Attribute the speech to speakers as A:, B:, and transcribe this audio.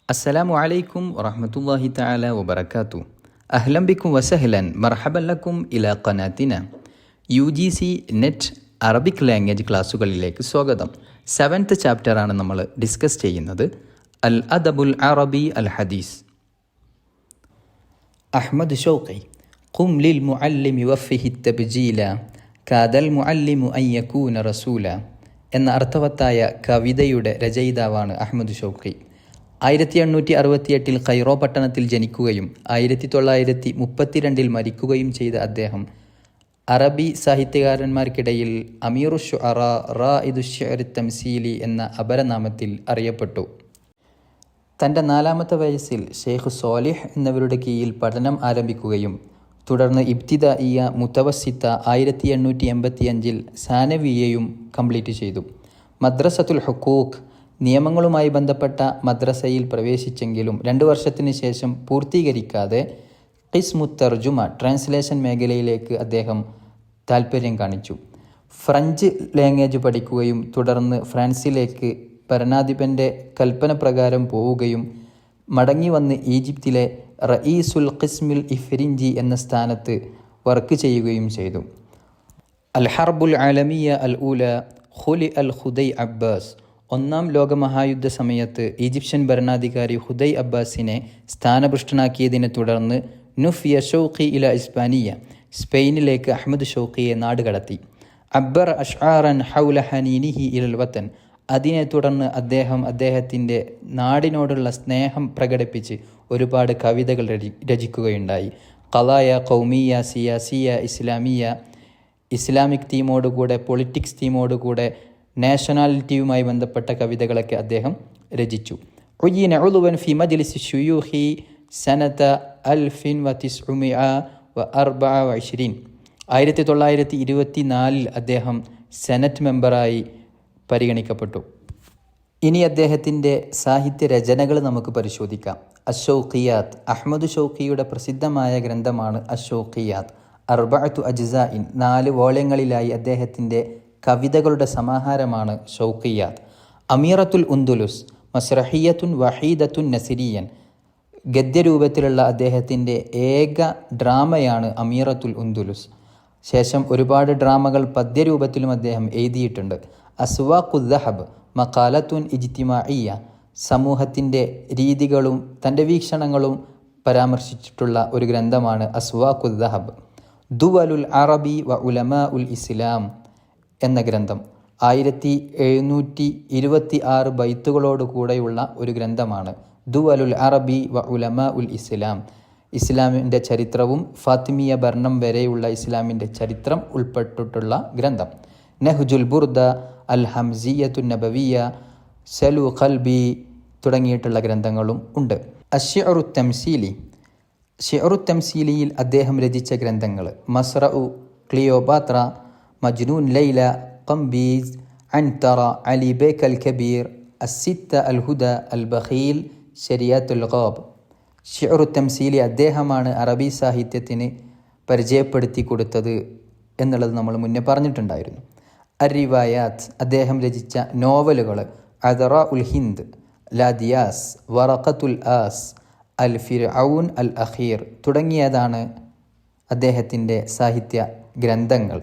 A: അസ്സലാമു അലൈക്കും വറഹ്മത്തുള്ളാഹി തആല വബറകാതുഹു. അഹ്ലൻ ബിക്കും വസഹ്ലൻ മർഹബൻ ലക്കും ഇലാ ഖനാതിന. UGC നെറ്റ് അറബിക് ലാംഗ്വേജ് ക്ലാസ്സുകളിലേക്ക് സ്വാഗതം. 7th ചാപ്റ്ററാണ് നമ്മൾ ഡിസ്കസ് ചെയ്യുന്നത്. അൽ അദബുൽ അറബി അൽ ഹദീസ്. അഹ്മദ് ഷൗഖി ഖും ലിൽ മുഅല്ലിമി വഫിഹി തബ്ജീല കാദൽ മുഅല്ലിമു അൻ യകൂന റസൂല എന്ന അർത്ഥവത്തായ കവിതയുടെ രചയിതാവാണ് അഹ്മദ് ഷൗഖി. 1868 കൈറോ പട്ടണത്തിൽ ജനിക്കുകയും 1932 മരിക്കുകയും ചെയ്ത അദ്ദേഹം അറബി സാഹിത്യകാരന്മാർക്കിടയിൽ അമീറു ശുഅറ റായിദു ശിഅർ തംസീലി എന്ന അപരനാമത്തിൽ അറിയപ്പെട്ടു. തൻ്റെ 4ാമത്തെ വയസ്സിൽ ഷെയ്ഖ് സ്വാലിഹ് എന്നവരുടെ കീഴിൽ പഠനം ആരംഭിക്കുകയും തുടർന്ന് ഇബ്തിദായിയ മുതവസ്സിത്ത 1885 സാനവിയയും കംപ്ലീറ്റ് ചെയ്തു. മദ്രസത്തുൽ ഹുഖൂഖ് നിയമങ്ങളുമായി ബന്ധപ്പെട്ട മദ്രസയിൽ പ്രവേശിച്ചെങ്കിലും 2 വർഷത്തിന് ശേഷം പൂർത്തീകരിക്കാതെ ഖിസ്മു തർജുമ ട്രാൻസ്ലേഷൻ മേഖലയിലേക്ക് അദ്ദേഹം താൽപ്പര്യം കാണിച്ചു. ഫ്രഞ്ച് ലാംഗ്വേജ് പഠിക്കുകയും തുടർന്ന് ഫ്രാൻസിലേക്ക് ഭരണാധിപൻ്റെ കൽപ്പന പ്രകാരം പോവുകയും മടങ്ങി വന്ന് ഈജിപ്തിലെ റഈസുൽ ഖിസ്മിൽ ഇഫ്രിഞ്ചി എന്ന സ്ഥാനത്ത് വർക്ക് ചെയ്യുകയും ചെയ്തു. അൽ ഹർബുൽ ആലമിയ അൽ ഊല ഖുലി അൽ ഖുദൈ അബ്ബാസ്. 1ാം ലോകമഹായുദ്ധ സമയത്ത് ഈജിപ്ഷ്യൻ ഭരണാധികാരി ഹുദൈ അബ്ബാസിനെ സ്ഥാനഭ്രഷ്ടനാക്കിയതിനെ തുടർന്ന് നുഫിയ ഷൗഖി ഇല ഇസ്പാനിയ, സ്പെയിനിലേക്ക് അഹ്മദ് ഷൗഖിയെ നാടുകടത്തി. അബ്ബർ അഷ്ആറൻ ഹൗല ഹനീനിഹി ഇലൽ വത്തൻ. അതിനെ തുടർന്ന് അദ്ദേഹം അദ്ദേഹത്തിൻ്റെ നാടിനോടുള്ള സ്നേഹം പ്രകടിപ്പിച്ച് ഒരുപാട് കവിതകൾ രചിക്കുകയുണ്ടായി. ഖലായ ഖൗമിയ, സിയാസിയ, ഇസ്ലാമിയ, ഇസ്ലാമിക് തീമോടുകൂടെ, പൊളിറ്റിക്സ് തീമോടുകൂടെ, നാഷണാലിറ്റിയുമായി ബന്ധപ്പെട്ട കവിതകളൊക്കെ അദ്ദേഹം രചിച്ചു. ഉയ്യിന ഉളുവൻ ഫി മജ്ലിസി ശുയൂഖി സനത 1924. 1924 അദ്ദേഹം സെനറ്റ് മെമ്പറായി പരിഗണിക്കപ്പെട്ടു. ഇനി അദ്ദേഹത്തിൻ്റെ സാഹിത്യ രചനകൾ നമുക്ക് പരിശോധിക്കാം. അഷൗഖിയാത്ത്. അഹ്മദ് ഷൗഖിയുടെ പ്രസിദ്ധമായ ഗ്രന്ഥമാണ് അഷൗഖിയാത്ത്. 4 അജ്സാഇൻ, 4 വോള്യങ്ങളിലായി അദ്ദേഹത്തിൻ്റെ കവിതകളുടെ സമാഹാരമാണ് ഷൗഖിയാത്ത്. അമീറത്തുൽ ഉന്ദുലുസ് മസ്രഹിയത്തുൻ വഹീദത്തുൻ നസിരിയൻ. ഗദ്യരൂപത്തിലുള്ള അദ്ദേഹത്തിൻ്റെ ഏക ഡ്രാമയാണ് അമീറത്തുൽ ഉന്ദുലുസ്. ശേഷം ഒരുപാട് ഡ്രാമകൾ പദ്യരൂപത്തിലും അദ്ദേഹം എഴുതിയിട്ടുണ്ട്. അസ്വാഖുദ്ദഹബ് മഖാലത്തുൻ ഇജ്തിമാഇയ്യ. സമൂഹത്തിൻ്റെ രീതികളും തൻ്റെ വീക്ഷണങ്ങളും പരാമർശിച്ചിട്ടുള്ള ഒരു ഗ്രന്ഥമാണ് അസ്വാഖുദ്ദഹബ്. ദുവലുൽ അറബി വ ഉലമാ ഉൽ ഇസ്ലാം എന്ന ഗ്രന്ഥം 1726 ബൈത്തുകളോട് കൂടെയുള്ള ഒരു ഗ്രന്ഥമാണ് ദുവലുൽ അറബി വ ഉലമാ ഉൽ ഇസ്ലാം. ഇസ്ലാമിൻ്റെ ചരിത്രവും ഫാത്തിമിയ ഭരണം വരെയുള്ള ഇസ്ലാമിൻ്റെ ചരിത്രം ഉൾപ്പെട്ടിട്ടുള്ള ഗ്രന്ഥം. നഹ്ജുൽ ബുർദ, അൽ ഹംസിയത്തു നബവിയ, സലു ഖൽബി തുടങ്ങിയിട്ടുള്ള ഗ്രന്ഥങ്ങളും ഉണ്ട്. അശ്ശിഅറു തംസീലി. ശിഅറു തംസീലിയിൽ അദ്ദേഹം രചിച്ച ഗ്രന്ഥങ്ങൾ മസ്റഉ, ക്ലിയോപാത്ര, മജ്നൂൻ ലൈല, ഖംബീസ്, അൻതറ, അലി ബേക്ക് അൽ കബീർ, അസ്സിത്ത, അൽ ഹുദ, അൽ ബഖീൽ, ശരിയത്തുൽ ഖാബ്. ശിഅറു തംസീലി അദ്ദേഹമാണ് അറബി സാഹിത്യത്തിന് പരിചയപ്പെടുത്തി കൊടുത്തത് എന്നുള്ളത് നമ്മൾ മുന്നേ പറഞ്ഞിട്ടുണ്ടായിരുന്നു. അരിവായാത്ത്. അദ്ദേഹം രചിച്ച നോവലുകൾ അദറാ ഉൽ ഹിന്ദ്, ലാദിയാസ്, വറഖത്തുൽ ആസ്, അൽ ഫിർഔൻ അൽ അഖീർ തുടങ്ങിയതാണ് അദ്ദേഹത്തിൻ്റെ സാഹിത്യ ഗ്രന്ഥങ്ങൾ.